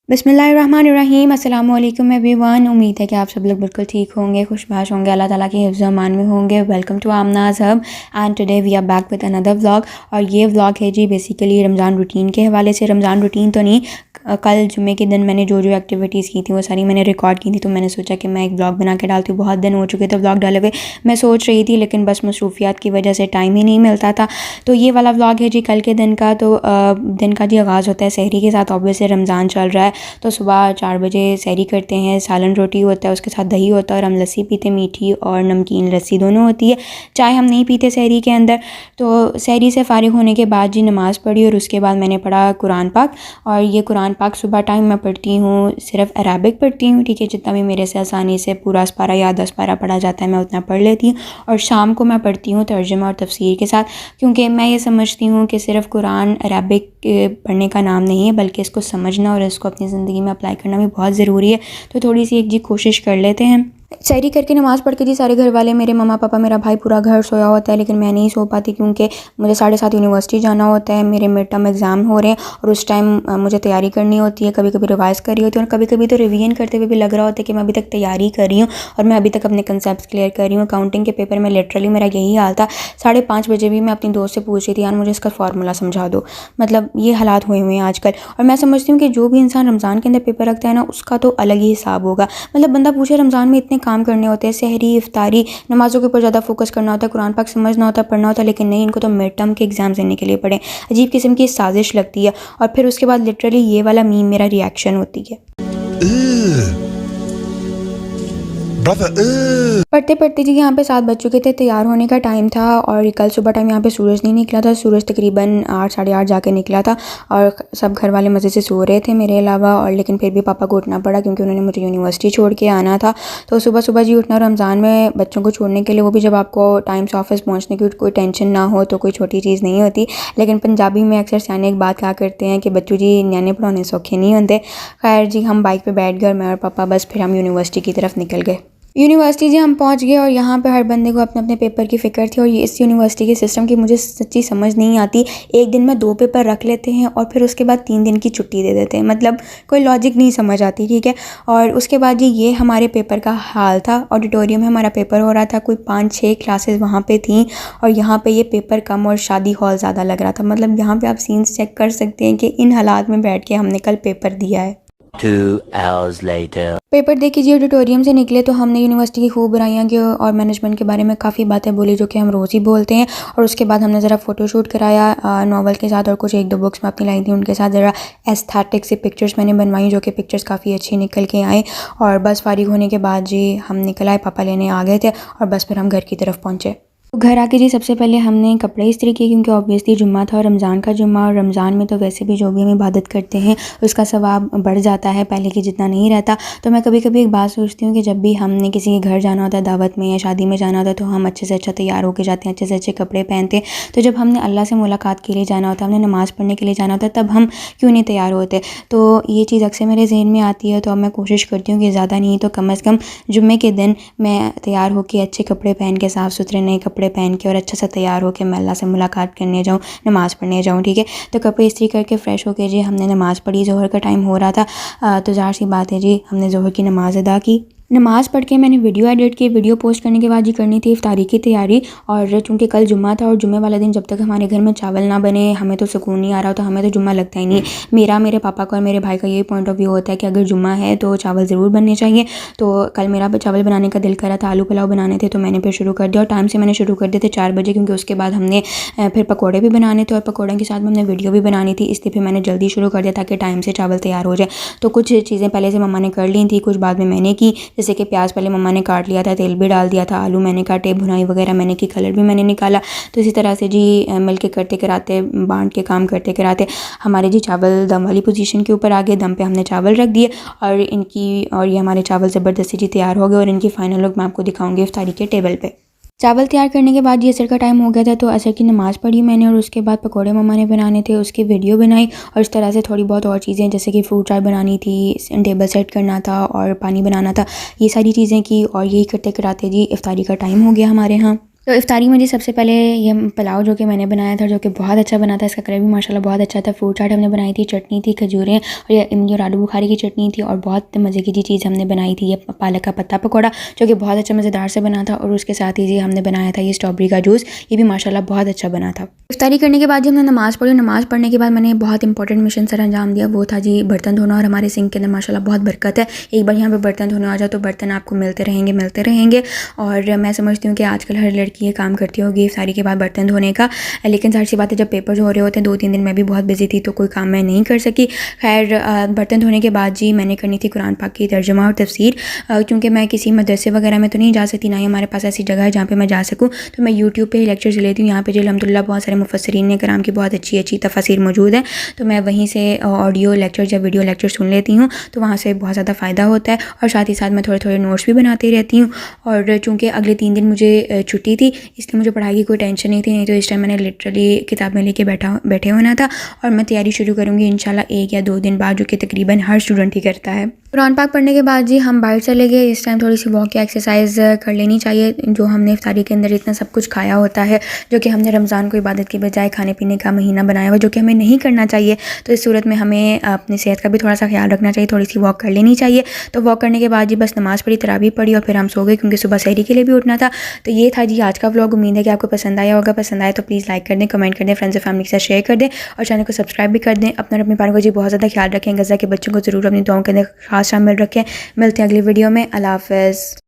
बिस्मिल्लाहिर्रहमानिर्रहीम अस्सलाम वालेकुम एवरीवन। उम्मीद है कि आप सब लोग बिल्कुल ठीक होंगे, खुशबाश होंगे, अल्लाह ताला के हिफ्ज़ अमान में होंगे। Welcome to Aamnaz Hub and today we are back with another vlog. और ये व्लॉग है जी बेसिकली रमज़ान रूटीन के हवाले से। रमज़ान रूटीन तो नहीं, कल जुम्मे के दिन मैंने जो एक्टिविटीज़ की थी वो सारी मैंने रिकॉर्ड की थी, तो मैंने सोचा कि मैं एक व्लॉग बना के डालती हूँ। बहुत दिन हो चुके थे व्लॉग डाले हुए, मैं सोच रही थी, लेकिन बस मसरूफियात की वजह से टाइम ही नहीं मिलता था। तो ये वाला व्लॉग है जी कल के दिन का। तो दिन का जी आगाज़ होता है सहरी के साथ। ऑब्वियसली रमज़ान चल रहा है तो सुबह 4 बजे सहरी करते हैं। सालन रोटी होता है, उसके साथ दही होता है और हम लस्सी पीते, मीठी और नमकीन लस्सी दोनों होती है। चाय हम नहीं पीते सहरी के अंदर। तो सहरी से फ़ारिग होने के बाद जी नमाज़ पढ़ी और उसके बाद मैंने पढ़ा कुरान पाक। और ये कुरान पाक सुबह टाइम मैं पढ़ती हूँ, सिर्फ अरबिक पढ़ती हूँ, ठीक है। जितना भी मेरे से आसानी से पूरा 10 पारा या 10 पारा पढ़ा जाता है मैं उतना पढ़ लेती हूँ। और शाम को मैं पढ़ती हूँ तर्जुमा और तफसीर के साथ, क्योंकि मैं ये समझती हूँ कि सिर्फ़ कुरान अरबिक पढ़ने का नाम नहीं है, बल्कि इसको समझना और इसको अपनी ज़िंदगी में अप्लाई करना भी बहुत ज़रूरी है। तो थोड़ी सी एक जी कोशिश कर लेते हैं। सहरी करके नमाज़ पढ़ के जी सारे घर वाले, मेरे मम्मा पापा, मेरा भाई, पूरा घर सोया होता है, लेकिन मैं नहीं सो पाती क्योंकि मुझे 7:30 यूनिवर्सिटी जाना होता है। मेरे मिड टर्म एग्ज़ाम हो रहे हैं और उस टाइम मुझे तैयारी करनी होती है। कभी कभी रिवाइज़ कर रही होती हूँ और कभी कभी तो रिवीजन करते हुए भी लग रहा होता है कि मैं अभी तक तैयारी कर रही हूँ और मैं अभी तक अपने कंसेप्ट क्लियर कर रही हूँ। अकाउंटिंग के पेपर में लिटरली मेरा यही हाल था। 5:30 बजे भी मैं अपनी दोस्त से पूछ रही थी, यार मुझे इसका फार्मूला समझा दो। मतलब ये हालात हुए हैं आजकल। और मैं समझती हूँ कि जो भी इंसान रमज़ान के अंदर पेपर रखता है ना, उसका तो अलग ही हिसाब होगा। मतलब बंदा पूछे, रमज़ान में इतने काम करने होते हैं, सहरी, इफ्तारी, नमाज़ों के ऊपर ज़्यादा फोकस करना होता है, कुरान पाक समझना होता है, पढ़ना होता है, लेकिन नहीं, इनको तो मिड टर्म के एग्ज़ाम देने के लिए पढ़ें। अजीब किस्म की साजिश लगती है। और फिर उसके बाद लिटरली ये वाला मीम मेरा रिएक्शन होती है। पढ़ते पढ़ते जी यहाँ पे 7 बज चुके थे, तैयार होने का टाइम था। और कल सुबह टाइम यहाँ पे सूरज नहीं निकला था, सूरज तकरीबन 8 साढ़े 8 जाके निकला था। और सब घर वाले मज़े से सो रहे थे मेरे अलावा। और लेकिन फिर भी पापा को उठना पड़ा क्योंकि उन्होंने मुझे यूनिवर्सिटी छोड़ के आना था। तो सुबह सुबह जी उठना रमज़ान में बच्चों को छोड़ने के लिए, वो भी जब आपको टाइम से ऑफिस पहुँचने की कोई टेंशन ना हो, तो कोई छोटी चीज़ नहीं होती। लेकिन पंजाबी में अक्सर सियाने एक बात कहा करते हैं कि बच्चों जी न्याने पढ़ाने सौखे नहीं होते। खैर जी हम बाइक पर बैठ गए, मैं और पापा, बस फिर हम यूनिवर्सिटी की तरफ निकल गए। यूनिवर्सिटी जी हम पहुंच गए और यहाँ पे हर बंदे को अपने अपने पेपर की फ़िक्र थी। और ये इस यूनिवर्सिटी के सिस्टम की मुझे सच्ची समझ नहीं आती। एक दिन में 2 पेपर रख लेते हैं और फिर उसके बाद 3 दिन की छुट्टी दे देते हैं। मतलब कोई लॉजिक नहीं समझ आती, ठीक है। और उसके बाद जी ये हमारे पेपर का हाल था। ऑडिटोरियम में हमारा पेपर हो रहा था, कोई 5-6 क्लासेस वहाँ पे थी। और यहाँ पे ये पेपर कम और शादी हॉल ज़्यादा लग रहा था। मतलब यहाँ पे आप सीन्स चेक कर सकते हैं कि इन हालात में बैठ के हमने कल पेपर दिया है। 2 hours later. पेपर दे के जी ऑडिटोरियम से निकले तो हमने यूनिवर्सिटी की खूब बुराइयाँ की और मैनेजमेंट के बारे में काफ़ी बातें बोली, जो कि हम रोज़ ही बोलते हैं। और उसके बाद हमने ज़रा फ़ोटोशूट कराया नॉवल के साथ, और कुछ 1-2 बुक्स मैं अपनी लाई थी उनके साथ। ज़रा एस्थेटिक से पिक्चर्स मैंने बनवाई, जो कि पिक्चर्स काफ़ी अच्छी निकल के आए। और बस फारिग होने के बाद जी हम निकल आए, पापा लेने आ गए थे और बस फिर हम घर की तरफ पहुँचे। तो घर आके जी सबसे पहले हमने कपड़े इस्त्री किए, क्योंकि ऑब्वियसली जुम्मा था, रमज़ान का जुम्मा। और रमज़ान में तो वैसे भी जो भी हम इबादत करते हैं उसका सवाब बढ़ जाता है, पहले की जितना नहीं रहता। तो मैं कभी कभी एक बात सोचती हूँ कि जब भी हमने किसी के घर जाना होता है, दावत में या शादी में जाना होता है, तो हम अच्छे से अच्छा तैयार होकर जाते हैं, अच्छे से अच्छे कपड़े पहनते हैं। तो जब हमने अल्लाह से मुलाकात के लिए जाना होता है, हमने नमाज़ पढ़ने के लिए जाना होता है, तब हम क्यों नहीं तैयार होते। तो ये चीज़ अक्सर मेरे जहन में आती है। तो अब मैं कोशिश करती हूँ कि ज़्यादा नहीं तो कम अज़ कम जुम्मे के दिन मैं तैयार होकर, अच्छे कपड़े पहन के, साफ़ सुथरे नए कपड़े पहन के और अच्छा सा तैयार होकर मैं अल्लाह से मुलाकात करने जाऊँ, नमाज़ पढ़ने जाऊँ, ठीक है। तो कपड़े इस्त्री करके फ़्रेश होकर जी हमने नमाज़ पढ़ी। ज़ोहर का टाइम हो रहा था, तो ज़ाहिर सी बात है जी हमने ज़ोहर की नमाज़ अदा की। नमाज़ पढ़ के मैंने वीडियो एडिट की। वीडियो पोस्ट करने के बाद जी करनी थी इफ्तारी की तैयारी। और चूँकि कल जुम्मा था और जुम्मे वाले दिन जब तक हमारे घर में चावल ना बने हमें तो सुकून नहीं आ रहा, तो हमें तो जुम्मा लगता ही नहीं। मेरा, मेरे पापा का और मेरे भाई का यही पॉइंट ऑफ व्यू होता है कि अगर जुम्मा है तो चावल ज़रूर बनने चाहिए। तो कल मेरा चावल बनाने का दिल करा था, आलू पुलाव बनाने थे, तो मैंने फिर शुरू कर दिया। और टाइम से मैंने शुरू कर दिए थे 4 बजे, क्योंकि उसके बाद हमने फिर पकौड़े भी बनाने थे और पकौड़े के साथ में हमने वीडियो भी बनानी थी, इसलिए फिर मैंने जल्दी शुरू कर दिया ताकि टाइम से चावल तैयार हो जाए। तो कुछ चीज़ें पहले से मम्मा ने कर ली थी, कुछ बाद में मैंने की। जैसे कि प्याज पहले मम्मा ने काट लिया था, तेल भी डाल दिया था, आलू मैंने काटे, भुनाई वगैरह मैंने की, कलर भी मैंने निकाला। तो इसी तरह से जी मिल के करते कराते, बांट के काम करते कराते हमारे जी चावल दम वाली पोजीशन के ऊपर आ गए। दम पे हमने चावल रख दिए और ये हमारे चावल ज़बरदस्ती जी तैयार हो गए। और इनकी फ़ाइनल लुक मैं आपको दिखाऊंगी इफ्तारी के टेबल पे। चावल तैयार करने के बाद ये असर का टाइम हो गया था, तो असर की नमाज़ पढ़ी मैंने। और उसके बाद पकोड़े मम्मा ने बनाने थे, उसकी वीडियो बनाई। और इस तरह से थोड़ी बहुत और चीज़ें, जैसे कि फ्रूट चाट बनानी थी, टेबल सेट करना था और पानी बनाना था, ये सारी चीज़ें की। और यही करते कराते जी इफ्तारी का टाइम हो गया हमारे यहाँ। तो इफ्तारी में जी सबसे पहले ये पुलाव जो कि मैंने बनाया था, जो कि बहुत अच्छा बना था, इसका कलर भी माशाल्लाह बहुत अच्छा था। फ्रूट चाट हमने बनाई थी, चटनी थी, खजूरें और ये आलू बुखारी की चटनी थी और बहुत मज़े की जी चीज़ हमने बनाई थी, ये पालक का पत्ता पकौड़ा जो कि बहुत अच्छा मज़ेदार से बना था। और उसके साथ ही जी हमने बनाया था ये स्ट्रॉबेरी का जूस, ये भी माशाल्लाह बहुत अच्छा बना था। इफ्तारी करने के बाद जी हमने नमाज़ पढ़ी। नमाज़ पढ़ने के बाद मैंने बहुत इंपॉर्टेंट मिशन सर अंजाम दिया, वो था जी बर्तन धोना। और हमारे सिंक के अंदर माशाल्लाह बहुत बरकत है, एक बार यहाँ पर बर्तन धोने आ जाओ तो बर्तन आपको मिलते रहेंगे। और मैं समझती हूँ कि आजकल हर लड़की ये काम करती होगी इफ्तारी के बाद बर्तन धोने का। लेकिन ज़ाहिर सी बात है, जब पेपर्स हो रहे होते हैं 2-3 दिन मैं भी बहुत बिजी थी तो कोई काम मैं नहीं कर सकी। खैर बर्तन धोने के बाद जी मैंने करनी थी कुरान पाक की तर्जुमा और तफसीर। क्योंकि मैं किसी मदरसे वगैरह में तो नहीं जा सकती, ना ही हमारे पास ऐसी जगह है जहाँ पे मैं जा सकूँ, तो मैं यूट्यूब पे ही लेक्चर्स लेती हूँ। यहाँ पे जी अल्हम्दुलिल्लाह बहुत सारे मुफस्सिरीन कराम की बहुत अच्छी तफसीर मौजूद है, तो मैं वहीं से ऑडियो लेक्चर या वीडियो लेक्चर सुन लेती हूँ, तो वहाँ से बहुत ज़्यादा फ़ायदा होता है। और साथ ही साथ मैं थोड़े नोट्स भी बनाती रहती हूँ। और चूँकि अगले 3 दिन मुझे छुट्टी थी, इसलिए मुझे पढ़ाई की कोई टेंशन नहीं थी, नहीं तो इस टाइम मैंने लिटरली किताबें लेके बैठे होना था। और मैं तैयारी शुरू करूँगी इंशाल्लाह 1 या 2 दिन बाद, जो कि तकरीबन हर स्टूडेंट ही करता है। कुरान पाक पढ़ने के बाद जी हम बाहर चले गए। इस टाइम थोड़ी सी वॉक या एक्सरसाइज कर लेनी चाहिए। जो हमने इफ्तारी के अंदर इतना सब कुछ खाया होता है, जो कि हमने रमज़ान को इबादत की बजाय खाने पीने का महीना बनाया हुआ, जो कि हमें नहीं करना चाहिए। तो इस सूरत में हमें अपनी सेहत का भी थोड़ा सा ख्याल रखना चाहिए, थोड़ी सी वॉक कर लेनी चाहिए। तो वॉक करने के बाद जी बस नमाज़ पढ़ी, तरावी पढ़ी और फिर हम सो गए, क्योंकि सुबह सहरी के लिए भी उठना था। तो ये था जी आज का व्लॉग। उम्मीद है कि आपको पसंद आया होगा। पसंद आए तो प्लीज़ लाइक कर दें, कमेंट कर दें, फ्रेंड्स और फैमिली के साथ शेयर कर दें और चैनल को सब्सक्राइब भी कर दें। अपने पारों को जी बहुत ज़्यादा ख्याल रखें। गज़ा के बच्चों को ज़रूर अपनी दुआओं के अंदर खास शामिल रखें। मिलते हैं अगली वीडियो में। अल्लाह हाफ़िज़।